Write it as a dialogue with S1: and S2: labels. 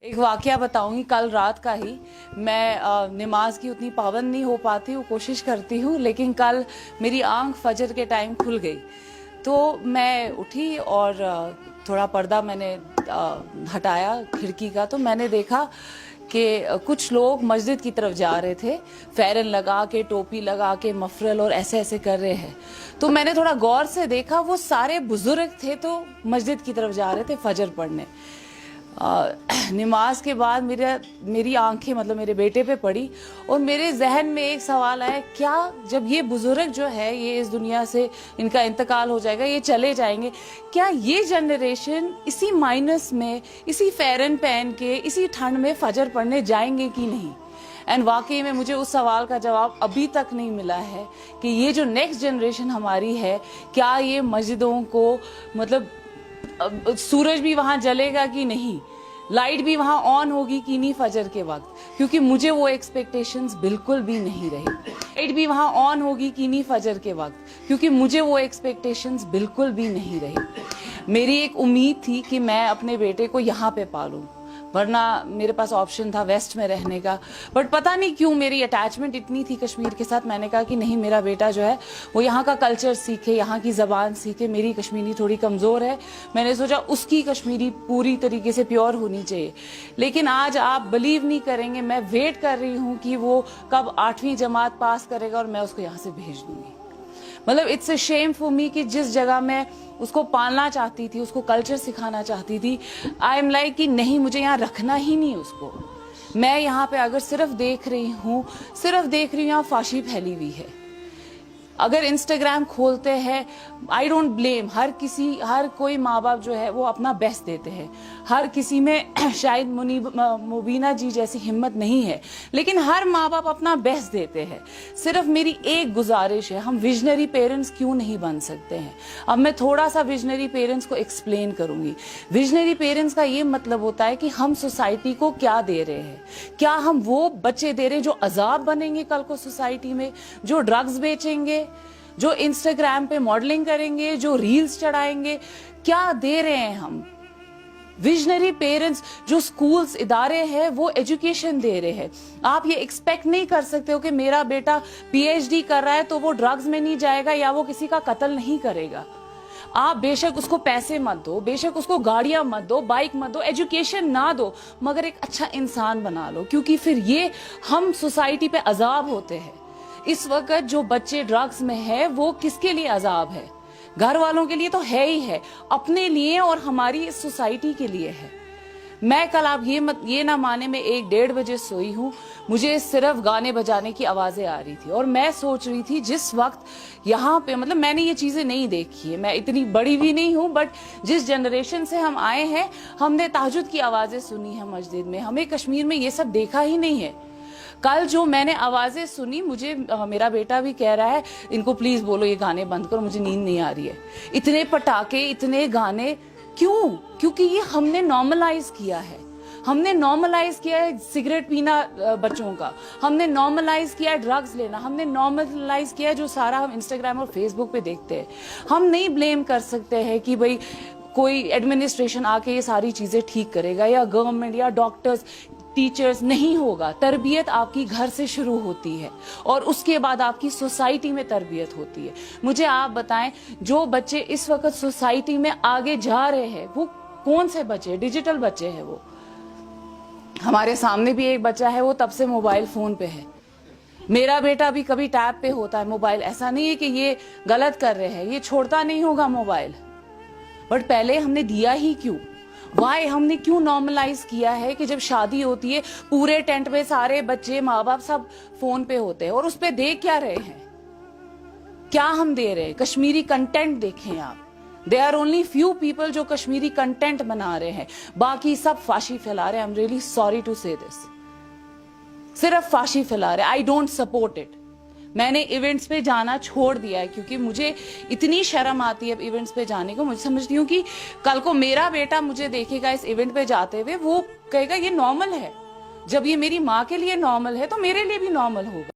S1: एक वाकया बताऊंगी कल रात का ही। मैं नमाज की उतनी पाबंद नहीं हो पाती हूँ, कोशिश करती हूँ, लेकिन कल मेरी आंख फजर के टाइम खुल गई। तो मैं उठी और थोड़ा पर्दा मैंने हटाया खिड़की का, तो मैंने देखा कि कुछ लोग मस्जिद की तरफ जा रहे थे, फेरन लगा के, टोपी लगा के, मफरल और ऐसे ऐसे कर रहे हैं। तो मैंने थोड़ा गौर से देखा, वो सारे बुजुर्ग थे, तो मस्जिद की तरफ जा रहे थे फजर पढ़ने। नमाज के बाद मेरी आंखें मतलब मेरे बेटे पे पड़ी और मेरे जहन में एक सवाल आया, क्या जब ये बुजुर्ग जो है ये इस दुनिया से इनका इंतकाल हो जाएगा, ये चले जाएंगे, क्या ये जनरेशन इसी माइनस में, इसी फेरन पहन के, इसी ठंड में फजर पढ़ने जाएंगे कि नहीं? एंड वाकई में मुझे उस सवाल का जवाब अभी तक नहीं मिला है कि ये जो नेक्स्ट जनरेशन हमारी है, क्या ये मस्जिदों को मतलब सूरज भी वहां जलेगा कि नहीं, लाइट भी वहां ऑन होगी कि नहीं फजर के वक्त, क्योंकि मुझे वो एक्सपेक्टेशंस बिल्कुल भी नहीं रही। लाइट भी वहां ऑन होगी कि नहीं फजर के वक्त, क्योंकि मुझे वो एक्सपेक्टेशंस बिल्कुल भी नहीं रही। मेरी एक उम्मीद थी कि मैं अपने बेटे को यहाँ पे पालूं, वरना मेरे पास ऑप्शन था वेस्ट में रहने का। बट पता नहीं क्यों मेरी अटैचमेंट इतनी थी कश्मीर के साथ, मैंने कहा कि नहीं, मेरा बेटा जो है वो यहाँ का कल्चर सीखे, यहाँ की ज़बान सीखे। मेरी कश्मीरी थोड़ी कमज़ोर है, मैंने सोचा उसकी कश्मीरी पूरी तरीके से प्योर होनी चाहिए। लेकिन आज आप बिलीव नहीं करेंगे, मैं वेट कर रही हूँ कि वो कब 8वीं जमात पास करेगा और मैं उसको यहाँ से भेज दूंगी। मतलब it's a shame for me कि जिस जगह मैं उसको पालना चाहती थी, उसको कल्चर सिखाना चाहती थी, आई एम लाइक कि नहीं, मुझे यहाँ रखना ही नहीं उसको। मैं यहाँ पे अगर सिर्फ देख रही हूँ यहाँ फाशी फैली हुई है। अगर इंस्टाग्राम खोलते हैं, आई डोंट ब्लेम, हर कोई माँ बाप जो है वो अपना बेस्ट देते हैं, हर किसी में शायद मुबीना जी जैसी हिम्मत नहीं है, लेकिन हर माँ बाप अपना बेस्ट देते हैं। सिर्फ मेरी एक गुजारिश है, हम विजनरी पेरेंट्स क्यों नहीं बन सकते हैं? अब मैं थोड़ा सा विजनरी पेरेंट्स को एक्सप्लेन करूंगी। विजनरी पेरेंट्स का ये मतलब होता है कि हम सोसाइटी को क्या दे रहे हैं। क्या हम वो बच्चे दे रहे हैं जो अजाब बनेंगे कल को सोसाइटी में, जो ड्रग्स बेचेंगे, जो इंस्टाग्राम पे मॉडलिंग करेंगे, जो रील्स चढ़ाएंगे? क्या दे रहे हैं हम? विजनरी पेरेंट्स जो स्कूल्स इदारे हैं वो एजुकेशन दे रहे हैं। आप ये एक्सपेक्ट नहीं कर सकते हो कि मेरा बेटा पीएचडी कर रहा है तो वो ड्रग्स में नहीं जाएगा या वो किसी का कत्ल नहीं करेगा। आप बेशक उसको पैसे मत दो, बेशक उसको गाड़ियां मत दो, बाइक मत दो, एजुकेशन ना दो, मगर एक अच्छा इंसान बना लो, क्योंकि फिर ये हम सोसाइटी पे अजाब होते हैं। इस वक्त जो बच्चे ड्रग्स में है वो किसके लिए अजाब है? घर वालों के लिए तो है ही है, अपने लिए और हमारी इस सोसाइटी के लिए है। मैं कल, आप ये ना माने, मैं 1-1:30 बजे सोई हूँ, मुझे सिर्फ गाने बजाने की आवाजें आ रही थी और मैं सोच रही थी जिस वक्त यहाँ पे, मतलब मैंने ये चीजें नहीं देखी है, मैं इतनी बड़ी भी नहीं हूँ, बट जिस जनरेशन से हम आए हैं, हमने तहज्जुद की आवाजें सुनी है मस्जिद में, हमें कश्मीर में ये सब देखा ही नहीं है। कल जो मैंने आवाजें सुनी, मुझे मेरा बेटा भी कह रहा है इनको प्लीज बोलो ये गाने बंद करो, मुझे नींद नहीं आ रही है। इतने पटाखे, इतने गाने क्यों? क्योंकि ये हमने नॉर्मलाइज किया है। हमने नॉर्मलाइज किया है सिगरेट पीना बच्चों का, हमने नॉर्मलाइज किया है ड्रग्स लेना, हमने नॉर्मलाइज किया है जो सारा हम इंस्टाग्राम और फेसबुक पे देखते हैं। हम नहीं ब्लेम कर सकते हैं कि भाई कोई एडमिनिस्ट्रेशन आके ये सारी चीजें ठीक करेगा या गवर्नमेंट या डॉक्टर्स, टीचर्स। नहीं होगा। तरबियत आपकी घर से शुरू होती है और उसके बाद आपकी सोसाइटी में तरबियत होती है। मुझे आप बताएं, जो बच्चे इस वक्त सोसाइटी में आगे जा रहे हैं वो कौन से बच्चे? डिजिटल बच्चे हैं वो। हमारे सामने भी एक बच्चा है, वो तब से मोबाइल फोन पे है। मेरा बेटा भी कभी टैब पे होता है मोबाइल। ऐसा नहीं है कि ये गलत कर रहे हैं, ये छोड़ता नहीं होगा मोबाइल, बट पहले हमने दिया ही क्यों? वाई हमने क्यों नॉर्मलाइज किया है कि जब शादी होती है पूरे टेंट में सारे बच्चे, माँ बाप सब फोन पे होते हैं और उस पे देख क्या रहे हैं? क्या हम दे रहे हैं? कश्मीरी कंटेंट देखें आप। They are only few people जो कश्मीरी कंटेंट बना रहे हैं, बाकी सब फाशी फैला रहे हैं। I am really sorry to say this, सिर्फ फाशी फैला रहे हैं। I don't support it. मैंने इवेंट्स पे जाना छोड़ दिया है क्योंकि मुझे इतनी शर्म आती है इवेंट्स पे जाने को। मुझे समझती हूँ कि कल को मेरा बेटा मुझे देखेगा इस इवेंट पे जाते हुए, वो कहेगा ये नॉर्मल है। जब ये मेरी माँ के लिए नॉर्मल है तो मेरे लिए भी नॉर्मल होगा।